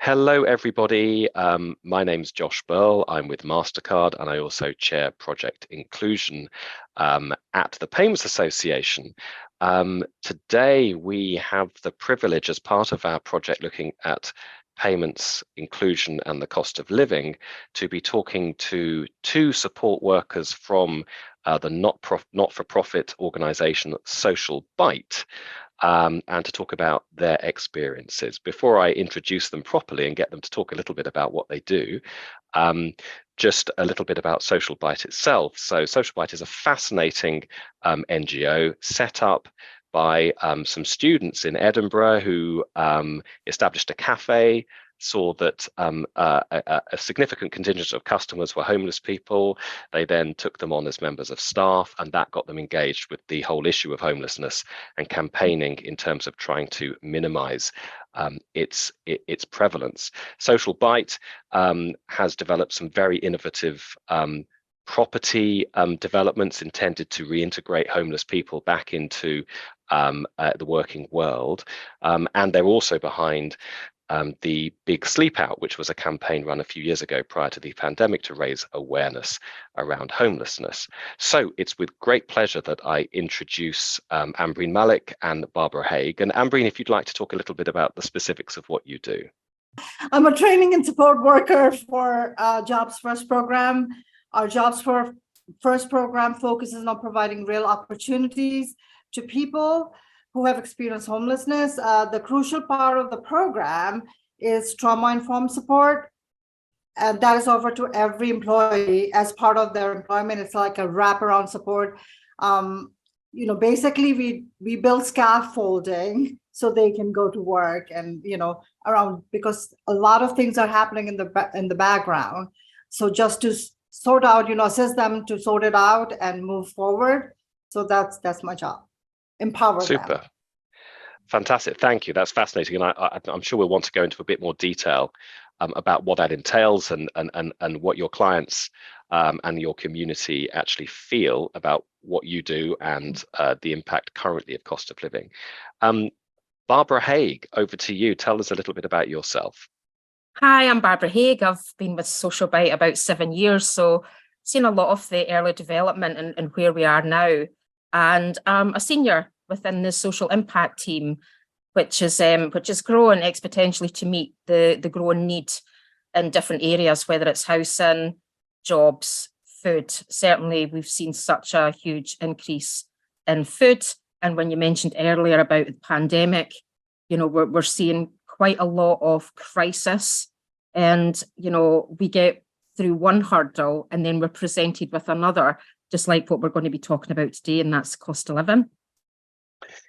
Hello, everybody. My name's Josh Berle. I'm with Mastercard, and I also chair Project Inclusion at the Payments Association. Today, we have the privilege, as part of our project looking at payments, inclusion, and the cost of living, to be talking to two support workers from the not-for-profit organization Social Bite. And to talk about their experiences. Before I introduce them properly and get them to talk a little bit about what they do, just a little bit about Social Bite itself. So Social Bite is a fascinating NGO set up by some students in Edinburgh who established a cafe, saw that a significant contingent of customers were homeless people. They then took them on as members of staff, and that got them engaged with the whole issue of homelessness and campaigning in terms of trying to minimize its prevalence. Social Bite has developed some very innovative property developments intended to reintegrate homeless people back into the working world. And they're also behind the Big Sleep Out, which was a campaign run a few years ago prior to the pandemic to raise awareness around homelessness. So it's with great pleasure that I introduce Ambreen, Malik and Barbara Haig. And Ambreen, if you'd like to talk a little bit about the specifics of what you do. I'm a training and support worker for Jobs First program. Our Jobs First program focuses on providing real opportunities to people who have experienced homelessness. The crucial part of the program is trauma-informed support, and that is offered to every employee as part of their employment. It's like a wraparound support. Basically we build scaffolding so they can go to work and around, because a lot of things are happening in the background. So just to sort out, assist them to sort it out and move forward. So that's my job. Empower Super. them. Fantastic. Thank you. That's fascinating. And I'm sure we'll want to go into a bit more detail about what that entails and what your clients and your community actually feel about what you do and the impact currently of cost of living. Barbara Haig, over to you. Tell us a little bit about yourself. Hi, I'm Barbara Haig. I've been with Social Bite about 7 years, so seen a lot of the early development and where we are now. And I'm a senior within the social impact team, which is growing exponentially to meet the growing need in different areas, whether it's housing, jobs, food. Certainly, we've seen such a huge increase in food. And when you mentioned earlier about the pandemic, we're seeing quite a lot of crisis. And, we get through one hurdle and then we're presented with another, just like what we're going to be talking about today, and that's cost of living.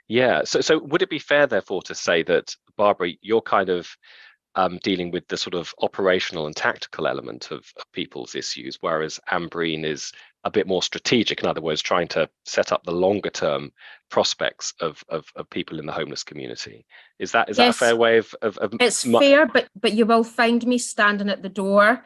Yeah. So would it be fair, therefore, to say that, Barbara, you're kind of dealing with the sort of operational and tactical element of people's issues, whereas Ambreen is a bit more strategic, in other words, trying to set up the longer term prospects of people in the homeless community. Is that Yes, a fair way of it's fair, but you will find me standing at the door,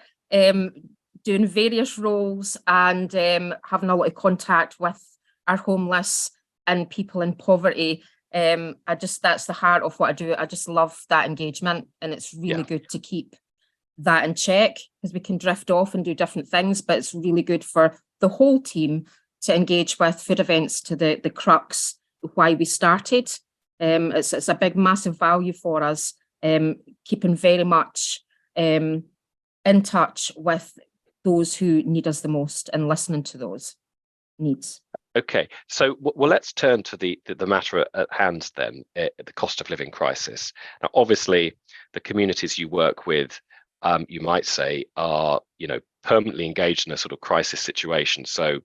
doing various roles and having a lot of contact with our homeless and people in poverty. That's the heart of what I do. I just love that engagement, and it's really good to keep that in check, because we can drift off and do different things, but it's really good for the whole team to engage with food events to the crux of why we started. It's a big, massive value for us, keeping very much in touch with those who need us the most and listening to those needs. Okay, so well, let's turn to the matter at hand then, the cost of living crisis. Now, obviously, the communities you work with, you might say, are permanently engaged in a sort of crisis situation. So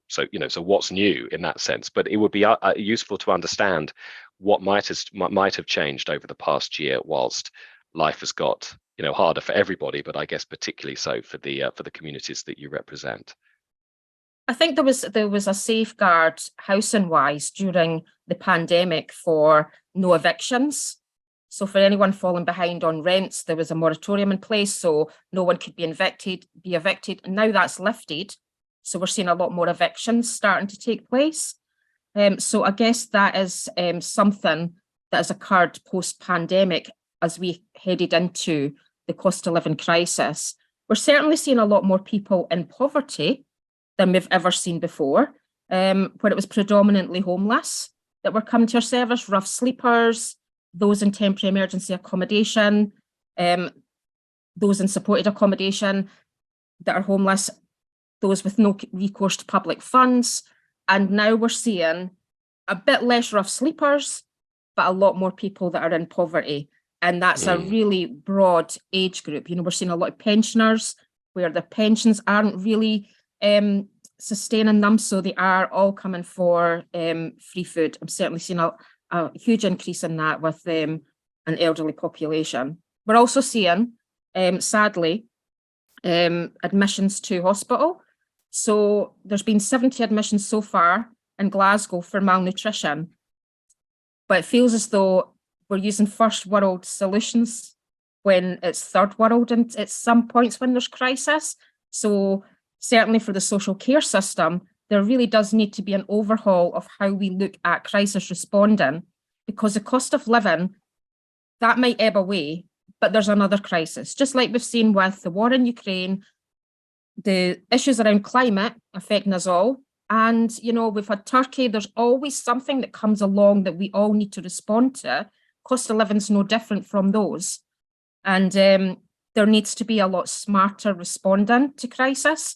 what's new in that sense? But it would be useful to understand what might have changed over the past year, whilst life has got harder for everybody, but I guess particularly so for the communities that you represent. I think there was a safeguard housing wise during the pandemic for no evictions. So for anyone falling behind on rents, there was a moratorium in place, so no one could be evicted. And now that's lifted. So we're seeing a lot more evictions starting to take place. So I guess that is something that has occurred post-pandemic as we headed into the cost of living crisis, we're certainly seeing a lot more people in poverty than we've ever seen before, where it was predominantly homeless that were coming to our service, rough sleepers, those in temporary emergency accommodation, those in supported accommodation that are homeless, those with no recourse to public funds. And now we're seeing a bit less rough sleepers, but a lot more people that are in poverty. And that's a really broad age group. We're seeing a lot of pensioners where the pensions aren't really sustaining them, so they are all coming for free food. I'm certainly seeing a huge increase in that with an elderly population. We're also seeing, sadly, admissions to hospital. So there's been 70 admissions so far in Glasgow for malnutrition, but it feels as though we're using first world solutions when it's third world and at some points when there's crisis. So certainly for the social care system, there really does need to be an overhaul of how we look at crisis responding, because the cost of living, that might ebb away, but there's another crisis. Just like we've seen with the war in Ukraine, the issues around climate affecting us all. And, we've had Turkey, there's always something that comes along that we all need to respond to. Cost of living is no different from those. And there needs to be a lot smarter responding to crisis.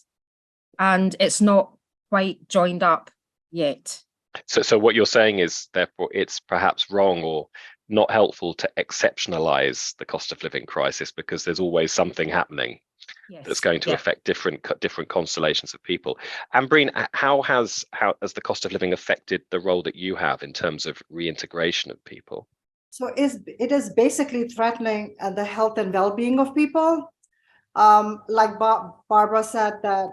And it's not quite joined up yet. So what you're saying is, therefore, it's perhaps wrong or not helpful to exceptionalize the cost of living crisis, because there's always something happening that's going to affect different constellations of people. Ambreen, how has the cost of living affected the role that you have in terms of reintegration of people? So it is basically threatening the health and well-being of people. Like Barbara said, that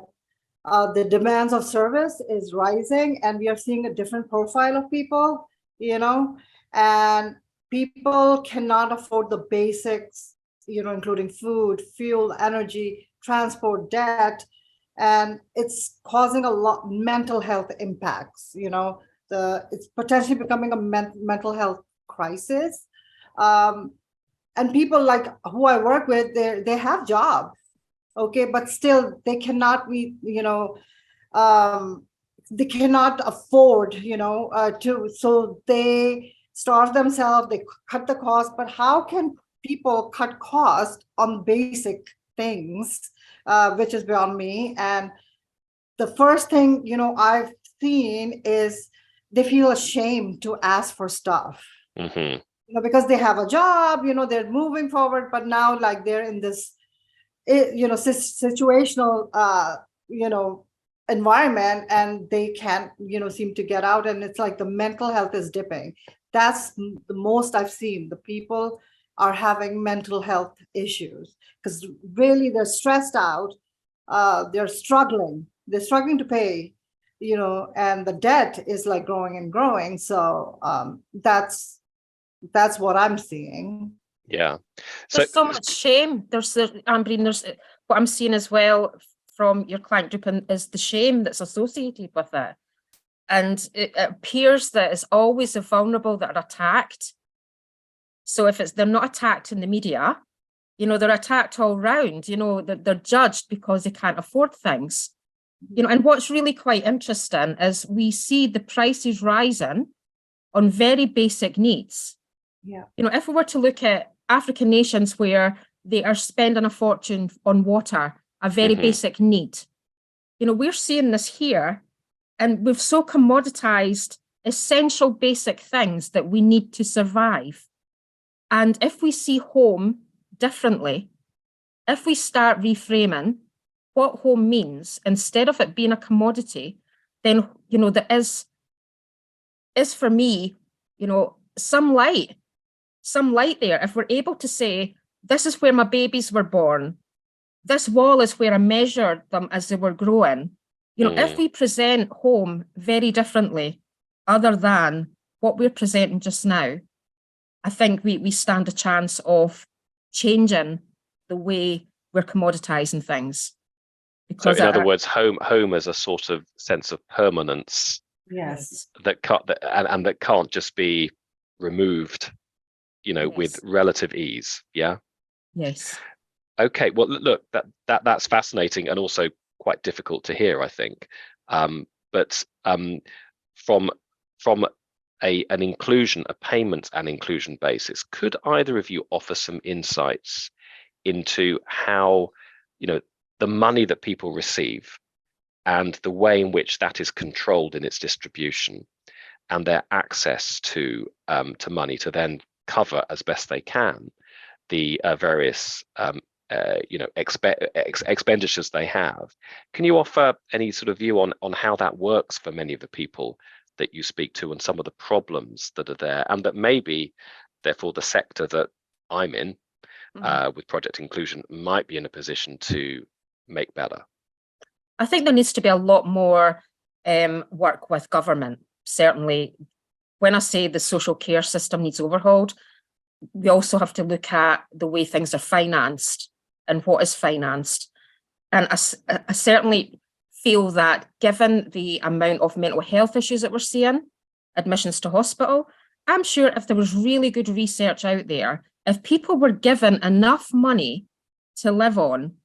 the demands of service is rising, and we are seeing a different profile of people, and people cannot afford the basics, including food, fuel, energy, transport, debt, and it's causing a lot mental health impacts. It's potentially becoming a mental health crisis. And people like who I work with, they have jobs, okay, but still they cannot be, they cannot afford, so they starve themselves, they cut the cost. But how can people cut cost on basic things, which is beyond me? And the first thing, I've seen is they feel ashamed to ask for stuff. Mm-hmm. Because they have a job, they're moving forward, but now like they're in this, situational, environment, and they can't, seem to get out. And it's like the mental health is dipping. That's the most I've seen. The people are having mental health issues because really they're stressed out. They're struggling to pay, and the debt is like growing and growing. So that's what I'm seeing. Yeah. There's so much shame. Ambreen, there's what I'm seeing as well from your client group is the shame that's associated with it. And it appears that it's always the vulnerable that are attacked. So if they're not attacked in the media, they're attacked all round, they're judged because they can't afford things. And what's really quite interesting is we see the prices rising on very basic needs. Yeah. If we were to look at African nations where they are spending a fortune on water, a very basic need, we're seeing this here, and we've so commoditized essential basic things that we need to survive. And if we see home differently, if we start reframing what home means, instead of it being a commodity, then, there is for me, some light there. If we're able to say, this is where my babies were born, this wall is where I measured them as they were growing. If we present home very differently, other than what we're presenting just now, I think we stand a chance of changing the way we're commoditizing things. Because so in other words, home as a sort of sense of permanence. Yes. That can't just be removed, Yes. with relative ease. Yeah. Yes. Okay, well, look, that's fascinating and also quite difficult to hear, I think. But from an inclusion, a payments and inclusion basis, could either of you offer some insights into how, the money that people receive and the way in which that is controlled in its distribution and their access to money to then cover as best they can the various expenditures they have. Can you offer any sort of view on how that works for many of the people that you speak to and some of the problems that are there, and that maybe, therefore, the sector that I'm in with project inclusion might be in a position to make better? I think there needs to be a lot more work with government. Certainly, when I say the social care system needs overhauled, we also have to look at the way things are financed and what is financed. And I certainly feel that given the amount of mental health issues that we're seeing, admissions to hospital, I'm sure if there was really good research out there, if people were given enough money to live on,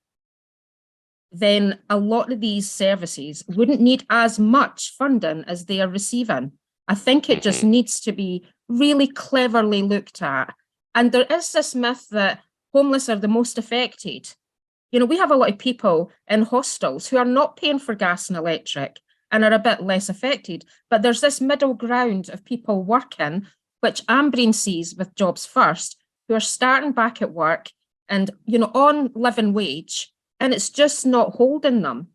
then a lot of these services wouldn't need as much funding as they are receiving. I think it just needs to be really cleverly looked at. And there is this myth that homeless are the most affected. We have a lot of people in hostels who are not paying for gas and electric and are a bit less affected. But there's this middle ground of people working, which Ambreen sees with Jobs First, who are starting back at work and, on living wage, and it's just not holding them.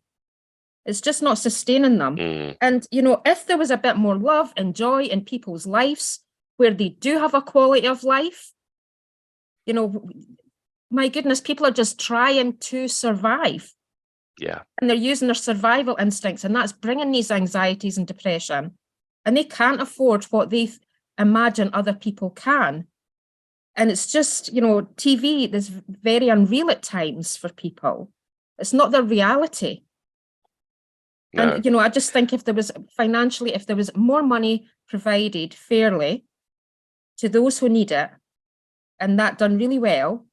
It's just not sustaining them. And, if there was a bit more love and joy in people's lives where they do have a quality of life, my goodness, people are just trying to survive. Yeah. And they're using their survival instincts, and that's bringing these anxieties and depression. And they can't afford what they imagine other people can. And it's just, TV is very unreal at times for people. It's not their reality. No. And, I just think if there was more money provided fairly to those who need it, and that done really well,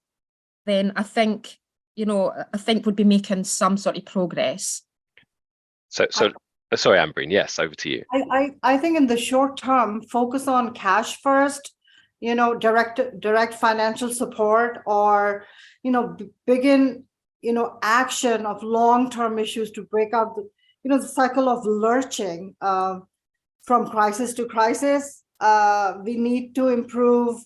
then I think we'd be making some sort of progress. So sorry, Ambreen, yes, over to you. I think in the short term, focus on cash first, direct financial support, or, begin, action of long-term issues to break out the cycle of lurching from crisis to crisis. We need to improve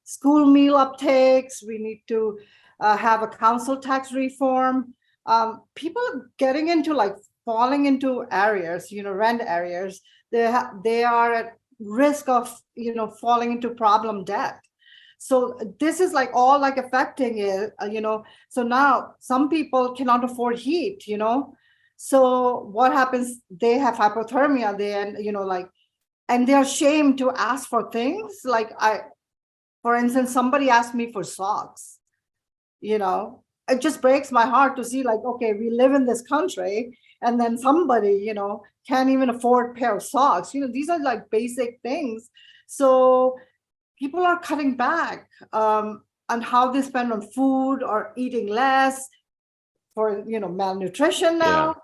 school meal uptakes. We need to have a council tax reform. People are getting into falling into areas, rent areas. They are at risk of, falling into problem debt. So this is all affecting it, so now some people cannot afford heat, so what happens? They have hypothermia then, and they're ashamed to ask for things. For instance, somebody asked me for socks, it just breaks my heart to see okay, we live in this country and then somebody, can't even afford a pair of socks. These are basic things. So people are cutting back on how they spend on food or eating less for, malnutrition now.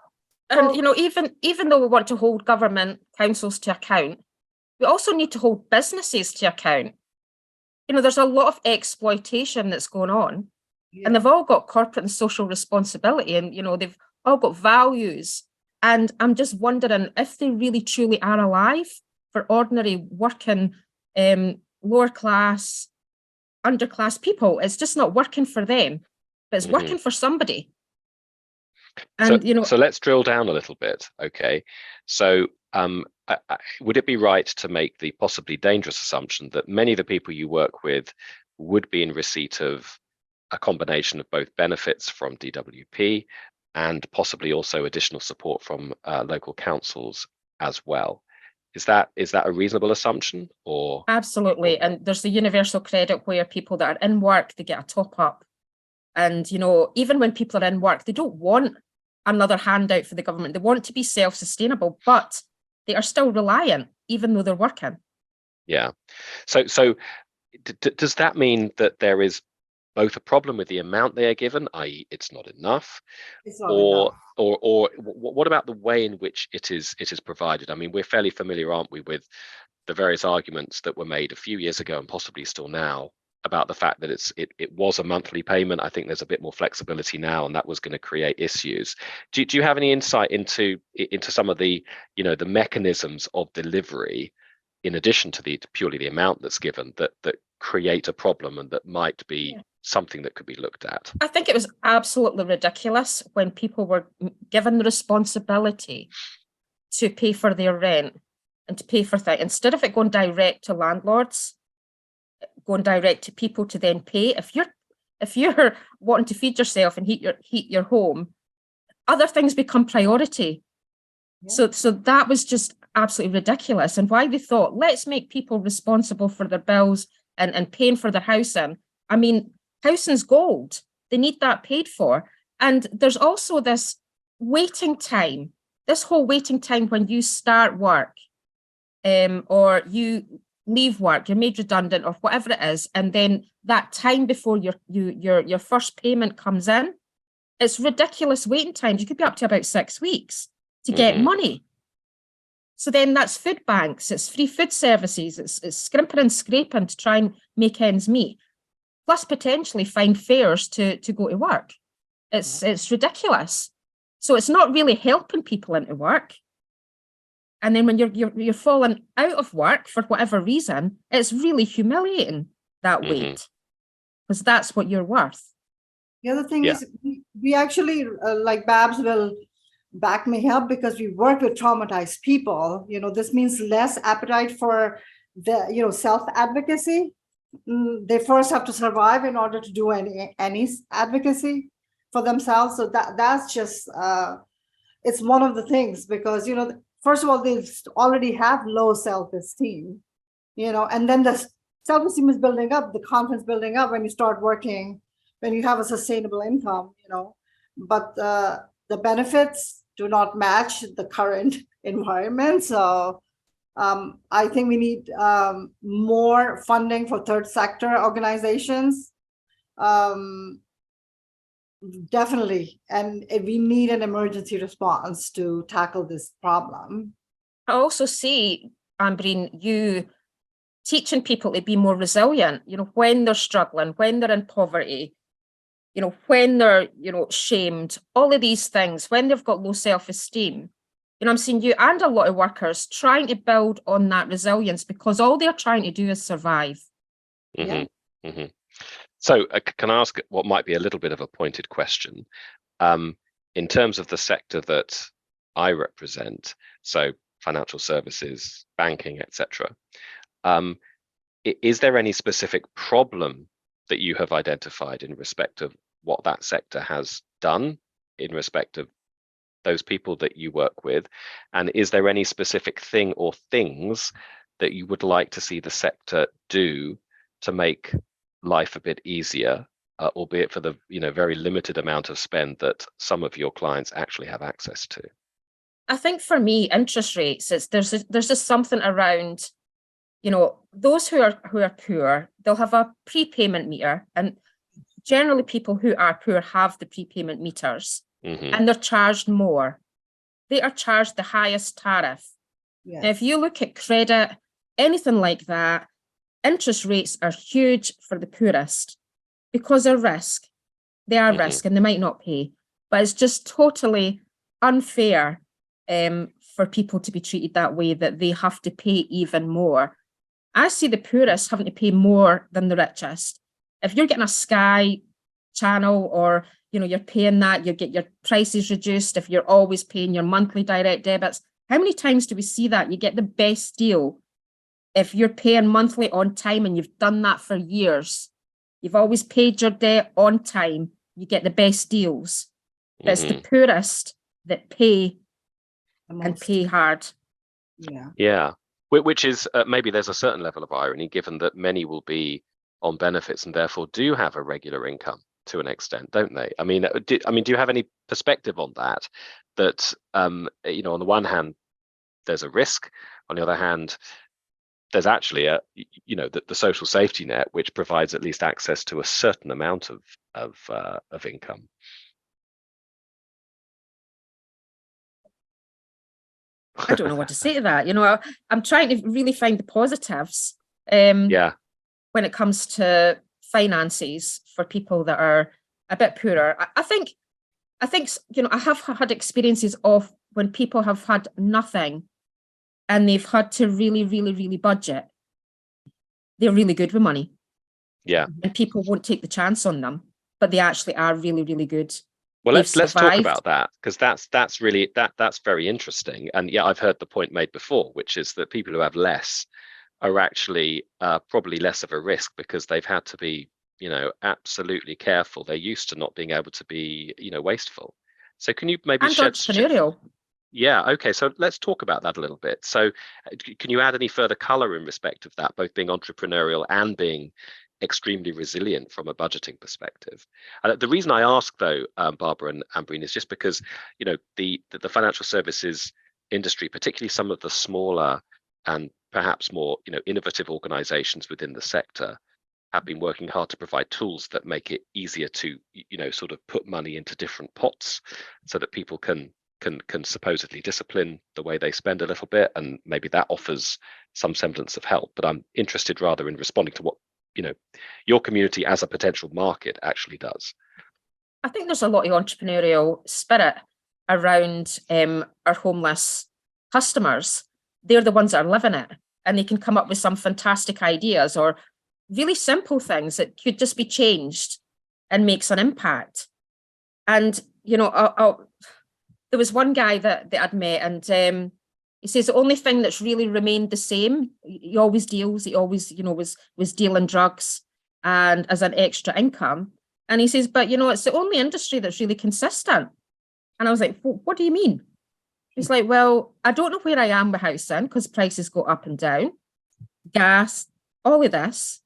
Yeah. And, even though we want to hold government councils to account, we also need to hold businesses to account. There's a lot of exploitation that's going on, and they've all got corporate and social responsibility, and, they've all got values. And I'm just wondering if they really truly are alive for ordinary working, lower class, underclass people. It's just not working for them, but it's working for somebody. And, so let's drill down a little bit. Okay. So would it be right to make the possibly dangerous assumption that many of the people you work with would be in receipt of a combination of both benefits from DWP and possibly also additional support from local councils as well? Is that a reasonable assumption? Or absolutely. And there's the universal credit where people that are in work, they get a top up. And, even when people are in work, they don't want another handout for the government. They want to be self-sustainable, but they are still reliant, even though they're working. Yeah. So does that mean that there is both a problem with the amount they are given, i.e. it's not enough, It's not or enough. what about the way in which it is provided? I mean, we're fairly familiar, aren't we, with the various arguments that were made a few years ago and possibly still now about the fact that it was a monthly payment. I think there's a bit more flexibility now, and that was going to create issues. Do you have any insight into some of the the mechanisms of delivery, in addition to purely the amount that's given, that create a problem and that might be something that could be looked at? I think it was absolutely ridiculous when people were given the responsibility to pay for their rent and to pay for things, instead of it going direct to landlords, going direct to people to then pay. If you're wanting to feed yourself and heat your home, other things become priority. Yeah. So that was just absolutely ridiculous. And why they thought, let's make people responsible for their bills and paying for their housing. I mean, housing's gold. They need that paid for. And there's also this waiting time, this whole waiting time when you start work, or you leave work, you're made redundant or whatever it is, and then that time before your first payment comes in, it's ridiculous waiting times. You could be up to about 6 weeks to get money. So then that's food banks, it's free food services, it's scrimping and scraping to try and make ends meet, plus potentially find fares to go to work. It's ridiculous. So it's not really helping people into work. And then when you're falling out of work for whatever reason, it's really humiliating, that wait, because that's what you're worth. The other thing is we actually, like Babs will back me up, because we work with traumatized people. This means less appetite for the, self-advocacy. They first have to survive in order to do any advocacy for themselves. So that's just, it's one of the things, because, first of all, they already have low self-esteem, and then the self-esteem is building up, the confidence building up when you start working, when you have a sustainable income, but the benefits do not match the current environment. So I think we need more funding for third sector organizations. Definitely. And we need an emergency response to tackle this problem. I also see, Ambreen, you teaching people to be more resilient, when they're struggling, when they're in poverty, when they're, shamed, all of these things, when they've got low self-esteem. I'm seeing you and a lot of workers trying to build on that resilience, because all they're trying to do is survive. So can I ask what might be a little bit of a pointed question? In terms of the sector that I represent, so financial services, banking, etc., is there any specific problem that you have identified in respect of what that sector has done in respect of those people that you work with? And is there any specific thing or things that you would like to see the sector do to make life a bit easier, albeit for the very limited amount of spend that some of your clients actually have access to? I think for me, interest rates, there's just something around, those who are poor, they'll have a prepayment meter, and generally people who are poor have the prepayment meters, and they're charged more. They are charged the highest tariff. Yes. Now, if you look at credit, anything like that, interest rates are huge for the poorest because of risk. They are risk and they might not pay, but it's just totally unfair for people to be treated that way, that they have to pay even more. I see the poorest having to pay more than the richest. If you're getting a Sky channel, or you're paying that, you get your prices reduced. If you're always paying your monthly direct debits, how many times do we see that? You get the best deal if you're paying monthly on time and you've done that for years. You've always paid your debt on time, you get the best deals. But it's the poorest that pay and pay hard. Yeah. Which is maybe there's a certain level of irony, given that many will be on benefits and therefore do have a regular income to an extent, don't they? I mean, do you have any perspective on that? That on the one hand, there's a risk. On the other hand, there's actually the social safety net, which provides at least access to a certain amount of income. I don't know what to say to that. I'm trying to really find the positives. Yeah. When it comes to finances for people that are a bit poorer. I think I have had experiences of when people have had nothing and they've had to really, really, really budget. They're really good with money. Yeah. And people won't take the chance on them, but they actually are really, really good. Well, let's talk about that, because that's really that's very interesting. And yeah, I've heard the point made before, which is that people who have less are actually probably less of a risk because they've had to be, absolutely careful. They're used to not being able to be, wasteful. So can you maybe entrepreneurial? Yeah. Okay. So let's talk about that a little bit. So can you add any further color in respect of that, both being entrepreneurial and being extremely resilient from a budgeting perspective? The reason I ask, though, Barbara and Ambreen, is just because, the financial services industry, particularly some of the smaller and perhaps more, innovative organizations within the sector, have been working hard to provide tools that make it easier to, sort of put money into different pots so that people can supposedly discipline the way they spend a little bit, and maybe that offers some semblance of help. But I'm interested rather in responding to what your community as a potential market actually does. I think there's a lot of entrepreneurial spirit around our homeless customers. They're the ones that are living it, and they can come up with some fantastic ideas or really simple things that could just be changed and makes an impact. And there was one guy that I'd met, and he says the only thing that's really remained the same, he always deals, he always, was dealing drugs and as an extra income. And he says, but, it's the only industry that's really consistent. And I was like, what do you mean? He's like, well, I don't know where I am with housing because prices go up and down, gas, all of this.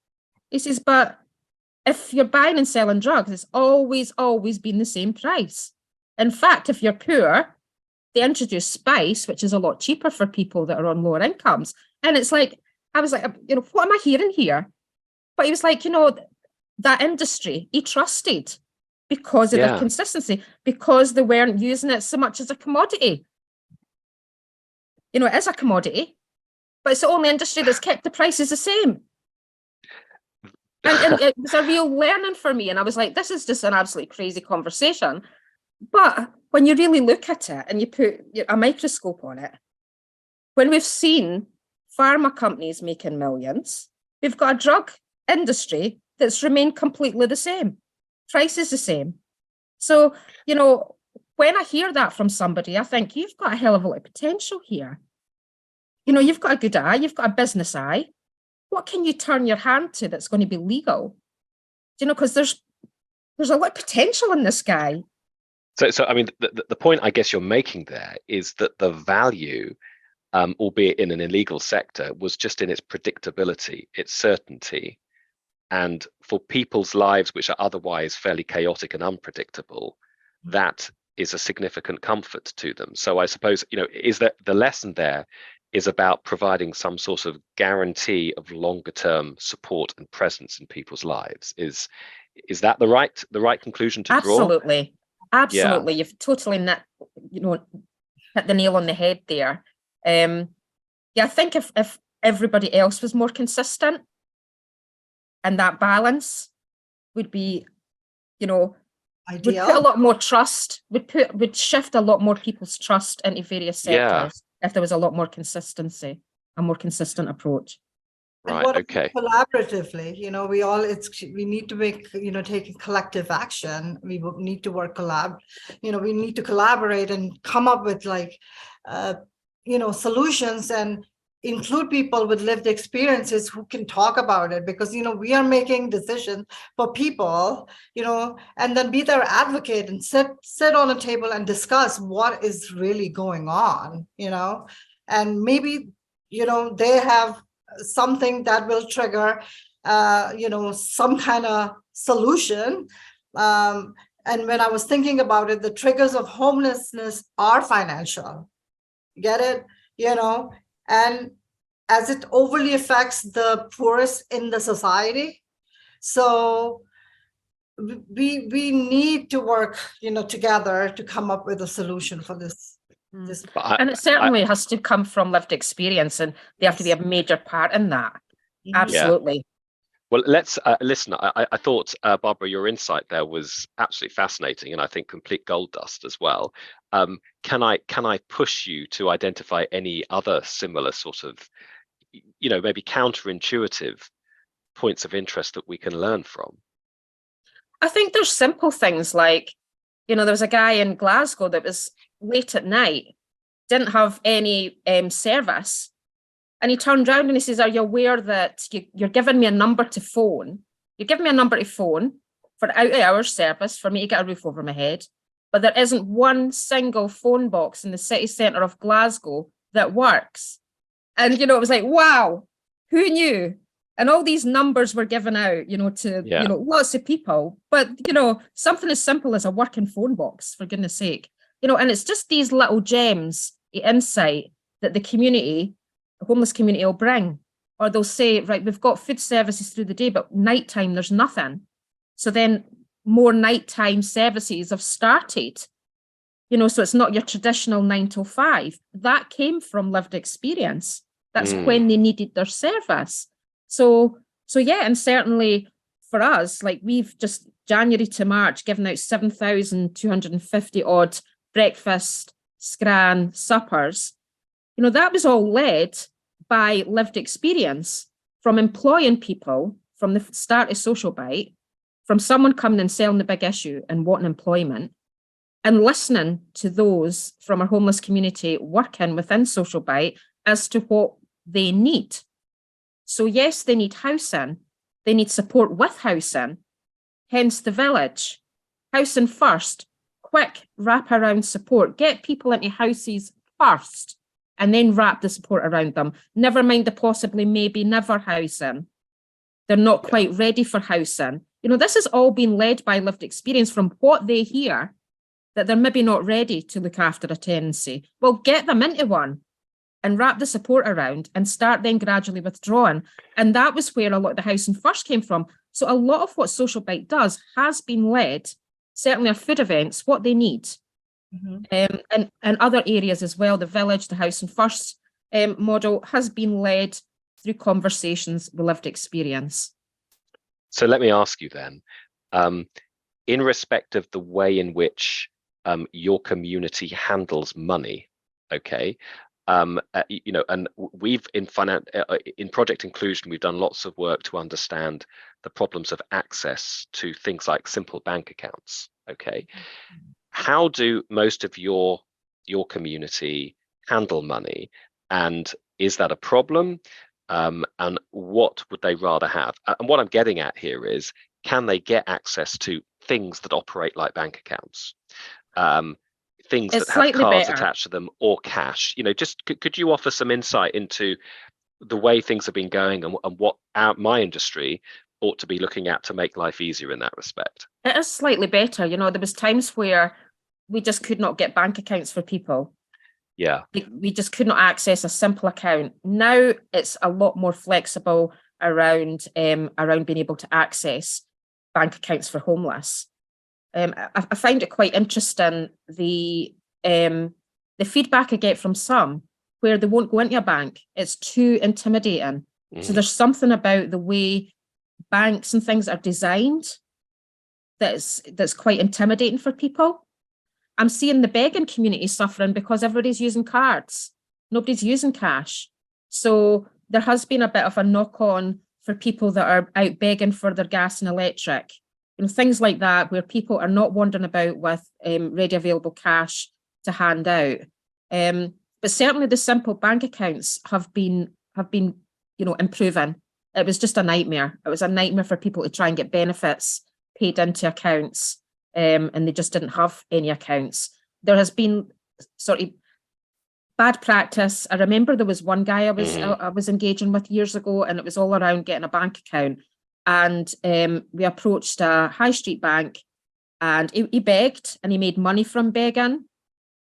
He says, but if you're buying and selling drugs, it's always been the same price. In fact, if you're poor, they introduce spice, which is a lot cheaper for people that are on lower incomes. And it's like, I was like, what am I hearing here? But he was like, that industry, he trusted because of the consistency, because they weren't using it so much as a commodity. It is a commodity, but it's the only industry that's kept the prices the same. And it was a real learning for me. And I was like, this is just an absolutely crazy conversation. But when you really look at it and you put a microscope on it, when we've seen pharma companies making millions, we've got a drug industry that's remained completely the same. Price is the same. So, when I hear that from somebody, I think you've got a hell of a lot of potential here. You've got a good eye, you've got a business eye. What can you turn your hand to that's going to be legal? Because there's a lot of potential in this guy. So I mean, the point I guess you're making there is that the value, albeit in an illegal sector, was just in its predictability, its certainty. And for people's lives, which are otherwise fairly chaotic and unpredictable, that is a significant comfort to them. So I suppose, is that the lesson there is about providing some sort of guarantee of longer term support and presence in people's lives. Is that the right conclusion to draw? Absolutely. Absolutely. Yeah. You've totally hit the nail on the head there. I think if everybody else was more consistent, and that balance would be, ideal. Would put a lot more trust, would shift a lot more people's trust into various sectors if there was a lot more consistency, a more consistent approach. Right. Okay. Collaboratively, we need to make, take collective action. We need to work we need to collaborate and come up with solutions and include people with lived experiences who can talk about it, because we are making decisions for people, and then be their advocate and sit on a table and discuss what is really going on, and maybe they have something that will trigger some kind of solution. And when I was thinking about it, the triggers of homelessness are financial. Get it? And as it overly affects the poorest in the society. So we need to work, together to come up with a solution for this. And it certainly has to come from lived experience, and they have to be a major part in that. Absolutely. Yeah. Well, let's listen. I thought, Barbara, your insight there was absolutely fascinating, and I think complete gold dust as well. Can I push you to identify any other similar sort of, maybe counterintuitive points of interest that we can learn from? I think there's simple things like, there was a guy in Glasgow that was late at night, didn't have any service. And he turned around and he says, are you aware that you're giving me a number to phone? You're giving me a number to phone for out-of-hours service for me to get a roof over my head. But there isn't one single phone box in the city centre of Glasgow that works. And, it was like, wow, who knew? And all these numbers were given out, to lots of people. But, something as simple as a working phone box, for goodness sake. And it's just these little gems of insight that the homeless community will bring. Or they'll say, right, we've got food services through the day, but nighttime there's nothing. So then more nighttime services have started. So it's not your traditional 9 to 5. That came from lived experience. That's when they needed their service. So yeah, and certainly for us, like we've just January to March given out 7,250 odd breakfast, scran, suppers. That was all led by lived experience from employing people from the start of Social Bite, from someone coming and selling the big issue and wanting employment, and listening to those from our homeless community working within Social Bite as to what they need. So yes, they need housing, they need support with housing, hence the village. Housing first, quick wrap-around support, get people into houses first, and then wrap the support around them. Never mind the possibly, maybe, never housing. They're not quite ready for housing. This has all been led by lived experience from what they hear, that they're maybe not ready to look after a tenancy. Well, get them into one and wrap the support around and start then gradually withdrawing. And that was where a lot of the housing first came from. So a lot of what Social Bite does has been led, certainly our food events, what they need. And other areas as well, the village, the housing first model has been led through conversations with lived experience. So let me ask you then, in respect of the way in which your community handles money, okay, and we've in Project Inclusion, we've done lots of work to understand the problems of access to things like simple bank accounts, okay. How do most of your community handle money, and is that a problem? And what would they rather have? And what I'm getting at here is, can they get access to things that operate like bank accounts? Things that have cards attached to them or cash? Just could you offer some insight into the way things have been going and what my industry ought to be looking at to make life easier in that respect? It is slightly better. There was times where we just could not get bank accounts for people. Yeah. We just could not access a simple account. Now it's a lot more flexible around being able to access bank accounts for homeless. I find it quite interesting, the feedback I get from some where they won't go into a bank. It's too intimidating. So there's something about the way banks and things are designed that's quite intimidating for people. I'm seeing the begging community suffering because everybody's using cards. Nobody's using cash. So there has been a bit of a knock-on for people that are out begging for their gas and electric. Things like that, where people are not wandering about with ready available cash to hand out. But certainly the simple bank accounts have been improving. It was just a nightmare. It was a nightmare for people to try and get benefits paid into accounts, and they just didn't have any accounts. There has been sort of bad practice. I remember there was one guy I was engaging with years ago, and it was all around getting a bank account. And we approached a high street bank, and he begged, and he made money from begging.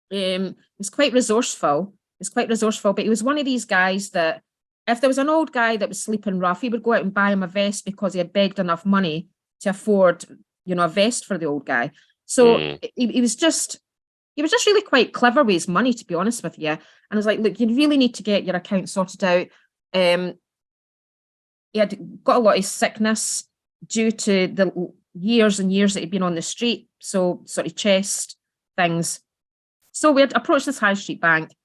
He was quite resourceful. But he was one of these guys that if there was an old guy that was sleeping rough, he would go out and buy him a vest because he had begged enough money to afford, a vest for the old guy. So he was just really quite clever with his money, to be honest with you. And I was like, look, you really need to get your account sorted out. He had got a lot of sickness due to the years and years that he'd been on the street. So sort of chest things. So we had approached this high street bank,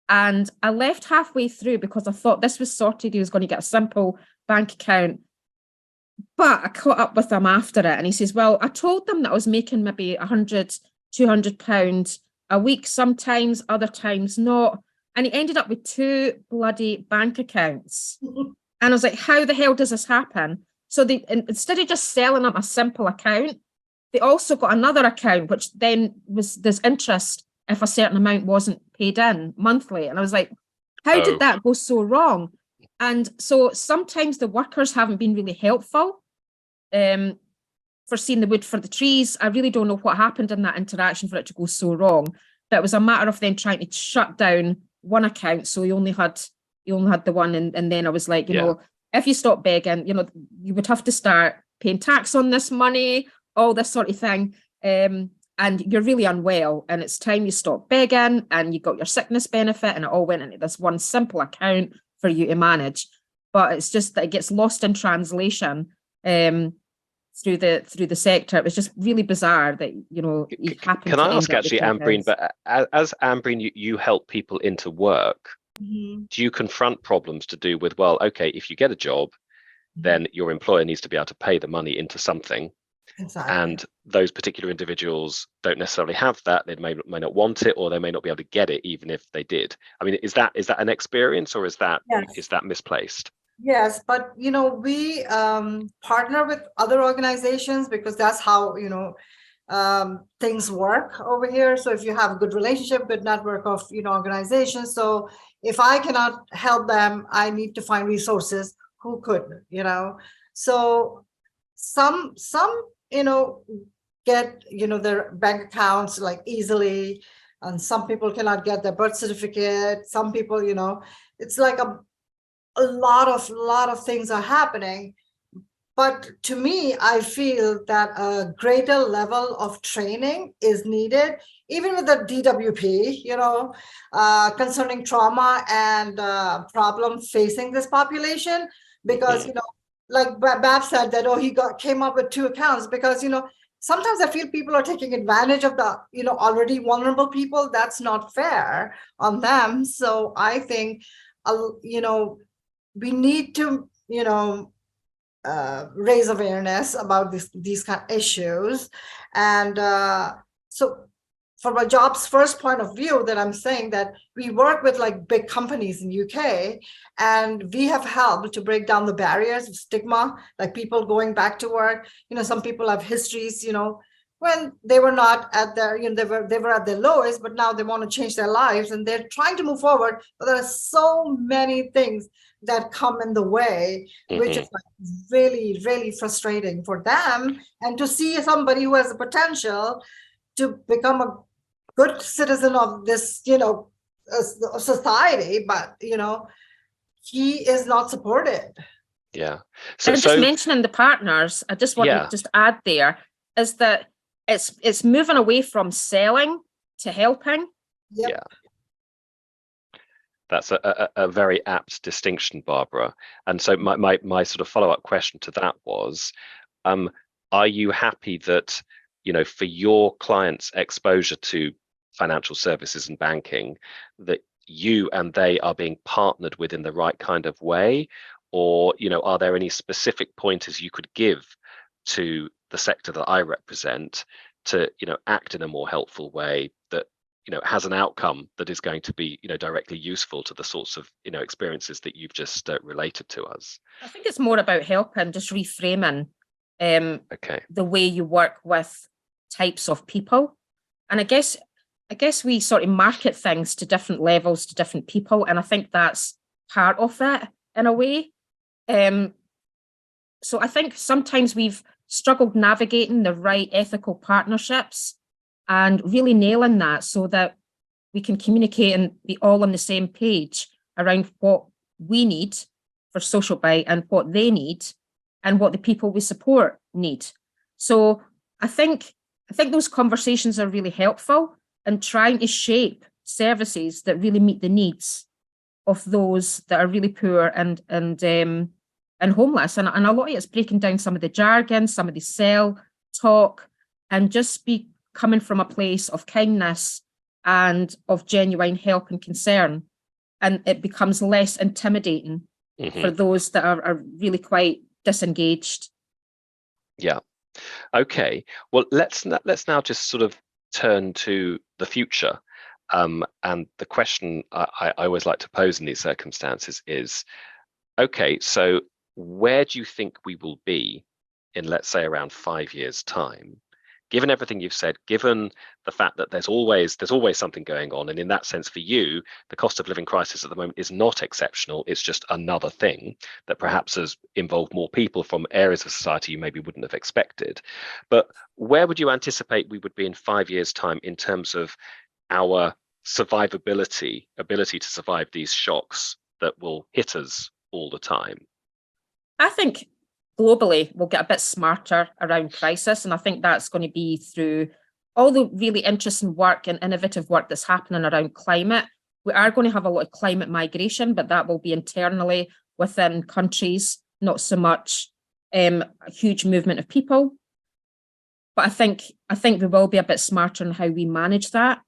and I left halfway through because I thought this was sorted. He was going to get a simple bank account. But I caught up with him after it, and he says, well, I told them that I was making maybe £100, £200 a week, sometimes, other times not. And he ended up with 2 bloody bank accounts. And I was like, how the hell does this happen? So they, instead of just selling him a simple account, they also got another account, which then there's interest if a certain amount wasn't paid in monthly. And I was like, how did that go so wrong? And so sometimes the workers haven't been really helpful for seeing the wood for the trees. I really don't know what happened in that interaction for it to go so wrong. But it was a matter of them trying to shut down one account. So he only had the one. And then I was like, you know, if you stop begging, you would have to start paying tax on this money, all this sort of thing. And you're really unwell, and it's time you stop begging, and you got your sickness benefit, and it all went into this one simple account for you to manage. But it's just that it gets lost in translation through the sector. It was just really bizarre that you happen. Can I ask actually, Ambreen? But as Ambreen, you help people into work. Mm-hmm. Do you confront problems to do with, well, okay, if you get a job, then your employer needs to be able to pay the money into something. Exactly. And those particular individuals don't necessarily have that. They may not want it, or they may not be able to get it, even if they did. I mean, is that an experience, or is that misplaced? Yes, but we partner with other organizations because that's how things work over here. So if you have a good relationship, good network of organizations, so if I cannot help them, I need to find resources who could. So some get their bank accounts like easily, and some people cannot get their birth certificate. Some people, it's like a lot of things are happening. But to me, I feel that a greater level of training is needed, even with the DWP, concerning trauma and problem facing this population, because like Bab said that, he came up with 2 accounts because, sometimes I feel people are taking advantage of the, already vulnerable people. That's not fair on them. So I think, we need to, raise awareness about these kind of issues. And so from a jobs first point of view, that I'm saying that we work with like big companies in UK, and we have helped to break down the barriers of stigma, like people going back to work. Some people have histories, when they were not at their, they were at their lowest, but now they want to change their lives and they're trying to move forward. But there are so many things that come in the way, which is like really, really frustrating for them. And to see somebody who has the potential to become a good citizen of this, society, but, he is not supported. Yeah. So just mentioning the partners, I just want to just add there is that it's moving away from selling to helping. Yep. Yeah. That's a very apt distinction, Barbara. And so my sort of follow-up question to that was, are you happy that, for your clients' exposure to financial services and banking, that you and they are being partnered with in the right kind of way? Or, are there any specific pointers you could give to the sector that I represent to, act in a more helpful way that, has an outcome that is going to be, directly useful to the sorts of, experiences that you've just related to us? I think it's more about helping, just reframing the way you work with types of people. And I guess we sort of market things to different levels, to different people. And I think that's part of it in a way. So I think sometimes we've struggled navigating the right ethical partnerships and really nailing that so that we can communicate and be all on the same page around what we need for social buy and what they need and what the people we support need. So I think those conversations are really helpful in trying to shape services that really meet the needs of those that are really poor and homeless. And a lot of it's breaking down some of the jargon, some of the talk, and just be coming from a place of kindness and of genuine help and concern. And it becomes less intimidating for those that are really quite disengaged. Yeah. Okay. Well, let's now just sort of turn to the future. And the question I always like to pose in these circumstances is, okay, so where do you think we will be in, let's say, around 5 years' time? Given everything you've said, given the fact that there's always something going on, and in that sense, for you, the cost of living crisis at the moment is not exceptional. It's just another thing that perhaps has involved more people from areas of society you maybe wouldn't have expected. But where would you anticipate we would be in 5 years' time in terms of our survivability, ability to survive these shocks that will hit us all the time? I think globally, we'll get a bit smarter around crisis. And I think that's going to be through all the really interesting work and innovative work that's happening around climate. We are going to have a lot of climate migration, but that will be internally within countries, not so much a huge movement of people. But I think we will be a bit smarter in how we manage that.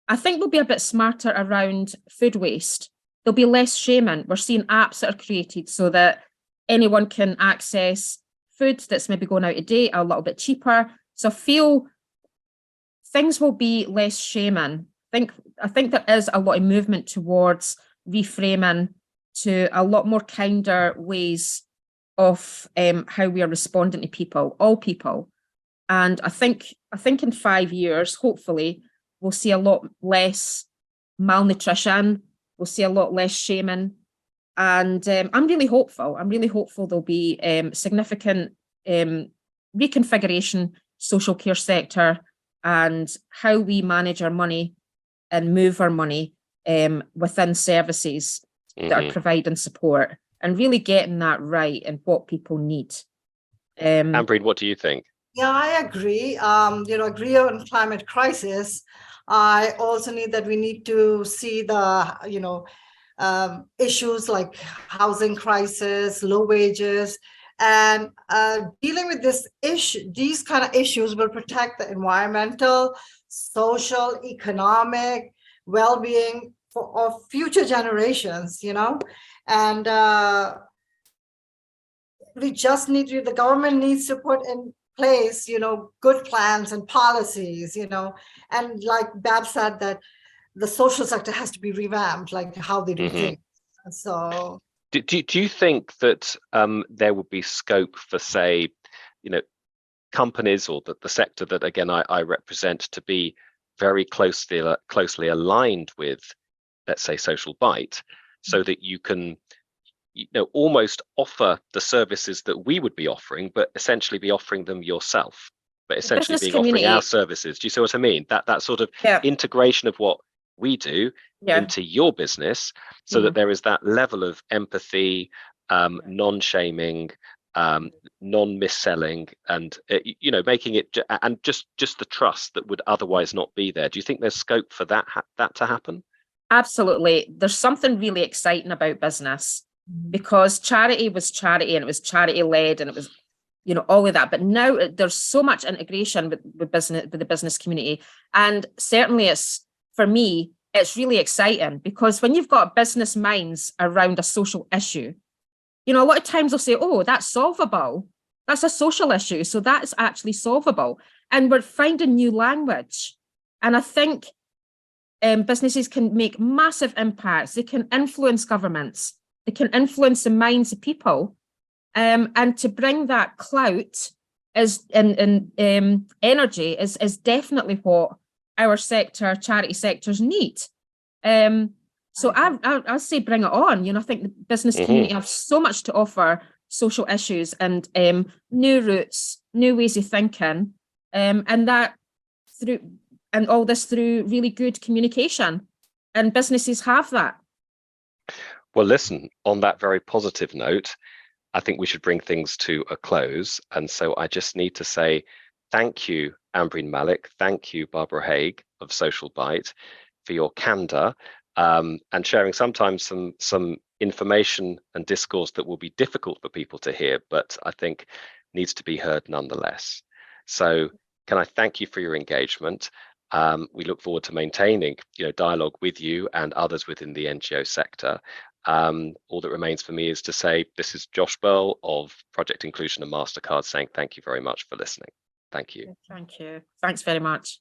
I think we'll be a bit smarter around food waste. There'll be less shaming. We're seeing apps that are created so that anyone can access food that's maybe going out of date a little bit cheaper. So I feel things will be less shaming. I think there is a lot of movement towards reframing to a lot more kinder ways of how we are responding to people, all people. And I think in 5 years, hopefully, we'll see a lot less malnutrition. We'll see a lot less shaming. And I'm really hopeful. There'll be significant reconfiguration, social care sector, and how we manage our money and move our money within services that are providing support, and really getting that right and what people need. Ambreen, what do you think? Yeah, I agree. Agree on climate crisis. I also need that we need to see the, issues like housing crisis, low wages, and dealing with these kind of issues will protect the environmental, social, economic well-being of future generations, and the government needs to put in place, good plans and policies, and like Bab said, that the social sector has to be revamped, like how they do things. So do you think that there would be scope for, say, companies or the sector that, again, I represent, to be very closely aligned with, let's say, social bite, so that you can almost offer the services that we would be offering, but essentially be offering them yourself, but essentially offering our services? Do you see what I mean? That sort of integration of what we do into your business, so that there is that level of empathy, non-shaming, non-mis-selling, and making it, and just the trust that would otherwise not be there. Do you think there's scope for that to happen? Absolutely. There's something really exciting about business, because charity was charity, and it was charity led, and it was all of that. But now there's so much integration with the business community, and certainly for me, it's really exciting, because when you've got business minds around a social issue, a lot of times they'll say, oh, that's solvable. That's a social issue. So that's actually solvable. And we're finding new language. And I think businesses can make massive impacts. They can influence governments. They can influence the minds of people. And to bring that clout and energy is definitely what our sector, charity sectors, need. So I'll say bring it on. I think the business community have so much to offer social issues and new routes, new ways of thinking, and all this through really good communication. And businesses have that. Well, listen, on that very positive note, I think we should bring things to a close. And so I just need to say thank you, Ambreen Malik. Thank you, Barbara Haig of Social Byte, for your candor and sharing sometimes some information and discourse that will be difficult for people to hear, but I think needs to be heard nonetheless. So can I thank you for your engagement? We look forward to maintaining, dialogue with you and others within the NGO sector. All that remains for me is to say this is Josh Berle of Project Inclusion and Mastercard saying thank you very much for listening. Thank you. Thank you. Thanks very much.